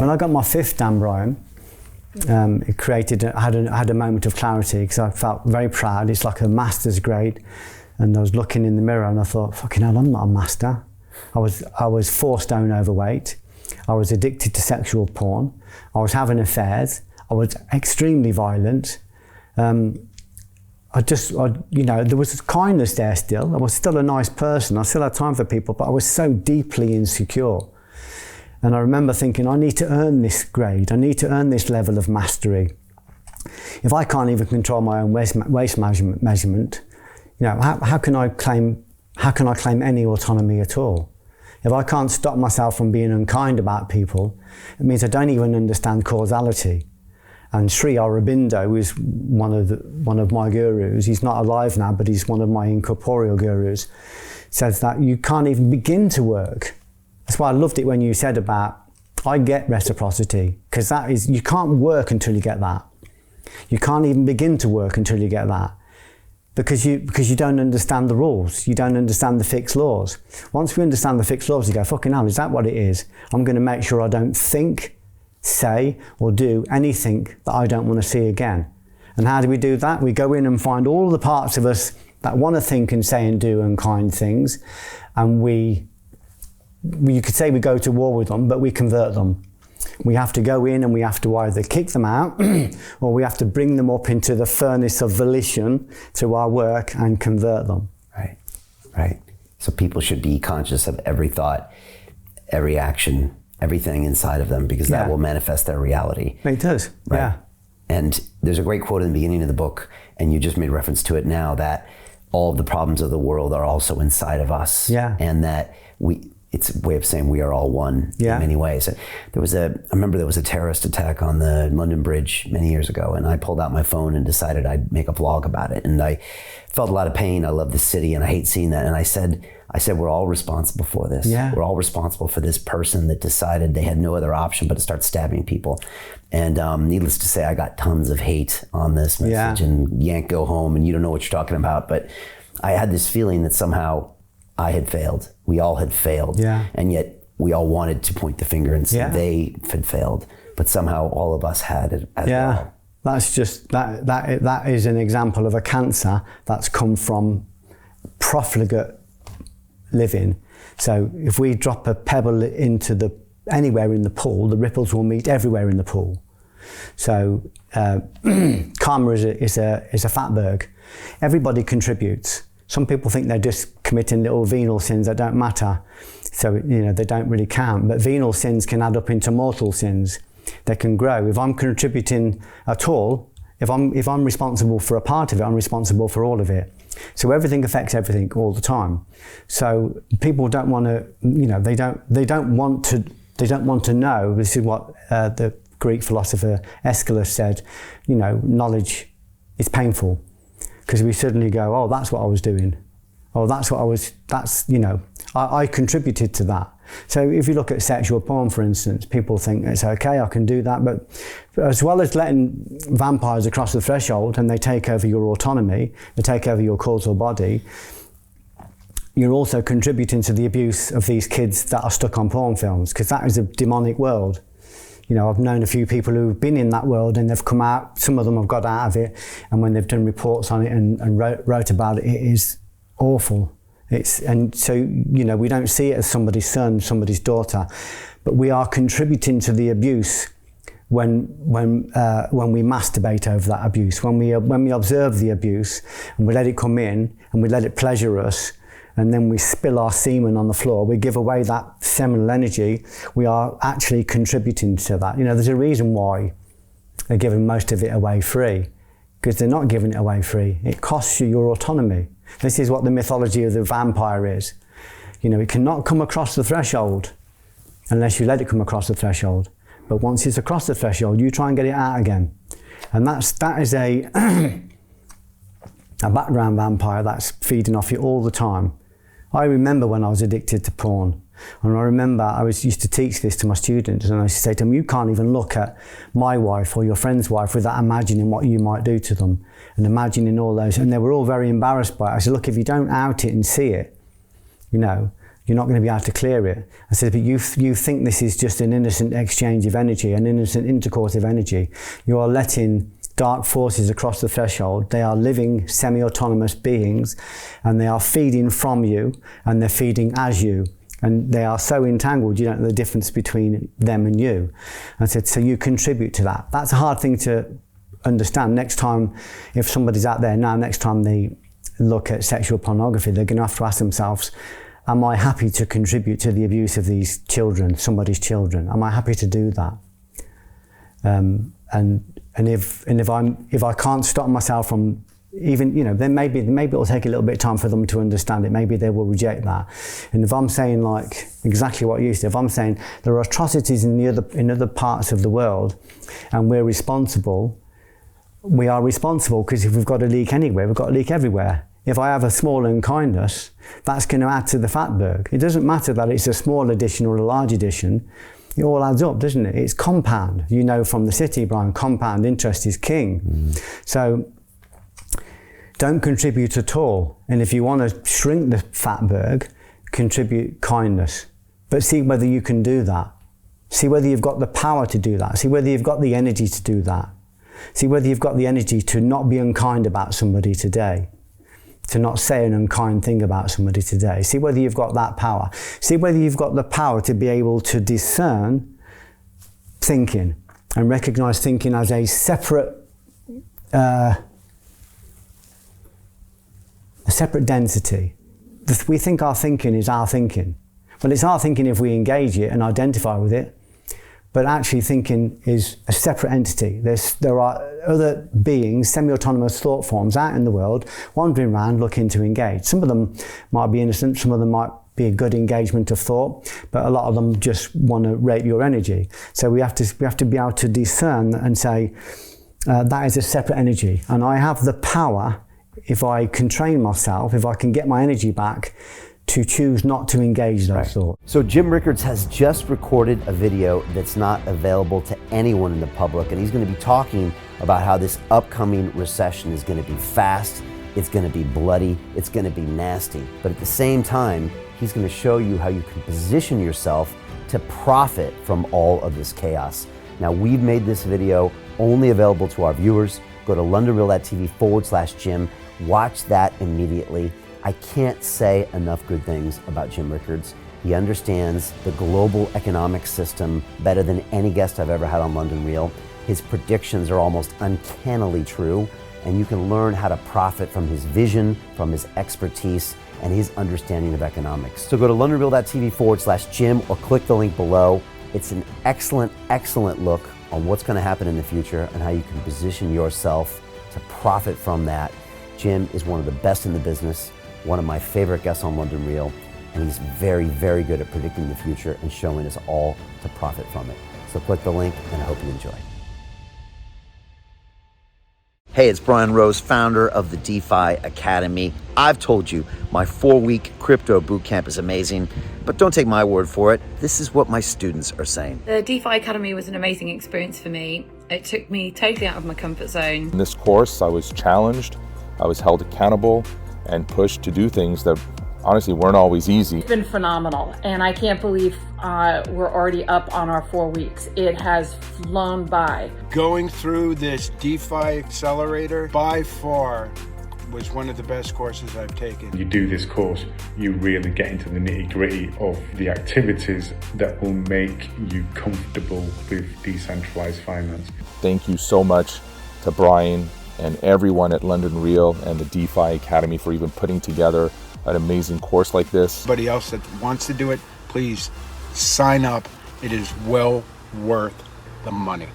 When I got my 5th Dan Bryan, I had a moment of clarity because I felt very proud. It's like a master's grade, and I was looking in the mirror and I thought, fucking hell, I'm not a master. I was 4 stone overweight. I was addicted to sexual porn. I was having affairs. I was extremely violent. There was kindness there still. I was still a nice person. I still had time for people, but I was so deeply insecure. And I remember thinking, I need to earn this grade. I need to earn this level of mastery. If I can't even control my own waist measurement, how can I claim any autonomy at all? If I can't stop myself from being unkind about people, it means I don't even understand causality. And Sri Aurobindo, who is one of my gurus, he's not alive now, but he's one of my incorporeal gurus, says that you can't even begin to work. That's why I loved it when you said about, I get reciprocity, because that is, you can't work until you get that. You can't even begin to work until you get that. Because you don't understand the rules. You don't understand the fixed laws. Once we understand the fixed laws, you go, fucking hell, is that what it is? I'm going to make sure I don't think, say, or do anything that I don't want to see again. And how do we do that? We go in and find all the parts of us that want to think and say and do unkind things, and you could say we go to war with them, but we convert them. We have to go in and we have to either kick them out or we have to bring them up into the furnace of volition through our work and convert them. Right. So people should be conscious of every thought, every action, everything inside of them, because that will manifest their reality. It does, right? Yeah. And there's a great quote in the beginning of the book, and you just made reference to it now, that all of the problems of the world are also inside of us. Yeah. And that it's a way of saying we are all one in many ways. I remember there was a terrorist attack on the London Bridge many years ago, and I pulled out my phone and decided I'd make a vlog about it. And I felt a lot of pain. I love the city and I hate seeing that. And I said, we're all responsible for this. Yeah. We're all responsible for this person that decided they had no other option but to start stabbing people. And needless to say, I got tons of hate on this message and yank, go home, and you don't know what you're talking about. But I had this feeling that somehow I had failed. We all had failed. Yeah. And yet we all wanted to point the finger and say they had failed. But somehow all of us had it as well. That's just, that is an example of a cancer that's come from profligate living. So if we drop a pebble into anywhere in the pool, the ripples will meet everywhere in the pool. So karma is a fatberg. Everybody contributes. Some people think they're just committing little venial sins that don't matter, so they don't really count. But venial sins can add up into mortal sins. They can grow. If I'm contributing at all, if I'm responsible for a part of it, I'm responsible for all of it. So everything affects everything all the time. So people don't want to, they don't want to know. This is what the Greek philosopher Aeschylus said. Knowledge is painful. Because we suddenly go, oh, that's what I was doing. Oh, I contributed to that. So if you look at sexual porn, for instance, people think it's okay, I can do that. But as well as letting vampires across the threshold and they take over your autonomy, they take over your causal body, you're also contributing to the abuse of these kids that are stuck on porn films, because that is a demonic world. I've known a few people who've been in that world and they've come out, some of them have got out of it, and when they've done reports on it and wrote about it, it is awful. And so, we don't see it as somebody's son, somebody's daughter, but we are contributing to the abuse when we masturbate over that abuse, when we observe the abuse and we let it come in and we let it pleasure us, and then we spill our semen on the floor, we give away that seminal energy, we are actually contributing to that. There's a reason why they're giving most of it away free, because they're not giving it away free. It costs you your autonomy. This is what the mythology of the vampire is. It cannot come across the threshold unless you let it come across the threshold. But once it's across the threshold, you try and get it out again. And that is a background vampire that's feeding off you all the time. I remember when I was addicted to porn, and I remember I used to teach this to my students, and I used to say to them, you can't even look at my wife or your friend's wife without imagining what you might do to them, and imagining all those, and they were all very embarrassed by it. I said, look, if you don't out it and see it, You're not going to be able to clear it. I said, but you think this is just an innocent exchange of energy, an innocent intercourse of energy. You are letting dark forces across the threshold. They are living semi-autonomous beings, and they are feeding from you, and they're feeding as you. And they are so entangled, you don't know the difference between them and you. I said, so you contribute to that. That's a hard thing to understand. Next time, if somebody's out there now, next time they look at sexual pornography, they're going to have to ask themselves, am I happy to contribute to the abuse of these children, somebody's children? Am I happy to do that? And if I can't stop myself from even, then maybe it'll take a little bit of time for them to understand it. Maybe they will reject that. And if I'm saying like exactly what you said, if I'm saying there are atrocities in other parts of the world, and we're responsible, we are responsible, because if we've got a leak anywhere, we've got a leak everywhere. If I have a small unkindness, that's going to add to the fatberg. It doesn't matter that it's a small addition or a large addition. It all adds up, doesn't it? It's compound. You know from the city, Brian, compound interest is king. So don't contribute at all. And if you want to shrink the fatberg, contribute kindness. But see whether you can do that. See whether you've got the power to do that. See whether you've got the energy to do that. See whether you've got the energy to not be unkind about somebody today. To not say an unkind thing about somebody today. See whether you've got that power. See whether you've got the power to be able to discern thinking and recognize thinking as a separate density. We think our thinking is our thinking. Well, it's our thinking if we engage it and identify with it. But actually thinking is a separate entity. There are other beings, semi-autonomous thought forms out in the world, wandering around looking to engage. Some of them might be innocent, some of them might be a good engagement of thought, but a lot of them just want to rape your energy. So we have to be able to discern and say, that is a separate energy. And I have the power, if I can train myself, if I can get my energy back, to choose not to engage those thoughts. So Jim Rickards has just recorded a video that's not available to anyone in the public, and he's going to be talking about how this upcoming recession is going to be fast, it's going to be bloody, it's going to be nasty. But at the same time, he's going to show you how you can position yourself to profit from all of this chaos. Now, we've made this video only available to our viewers. Go to londonreal.tv/Jim, watch that immediately. I can't say enough good things about Jim Rickards. He understands the global economic system better than any guest I've ever had on London Real. His predictions are almost uncannily true, and you can learn how to profit from his vision, from his expertise, and his understanding of economics. So go to londonreal.tv/Jim or click the link below. It's an excellent, excellent look on what's going to happen in the future and how you can position yourself to profit from that. Jim is one of the best in the business, one of my favorite guests on London Real, and he's very, very good at predicting the future and showing us all to profit from it. So click the link, and I hope you enjoy. Hey, it's Brian Rose, founder of the DeFi Academy. I've told you my 4-week crypto bootcamp is amazing, but don't take my word for it. This is what my students are saying. The DeFi Academy was an amazing experience for me. It took me totally out of my comfort zone. In this course, I was challenged, I was held accountable, and pushed to do things that honestly weren't always easy. It's been phenomenal, and I can't believe we're already up on our 4 weeks. It has flown by. Going through this DeFi accelerator by far was one of the best courses I've taken. You do this course, you really get into the nitty-gritty of the activities that will make you comfortable with decentralized finance. Thank you so much to Brian and everyone at London Real and the DeFi Academy for even putting together an amazing course like this. Anybody else that wants to do it, please sign up. It is well worth the money.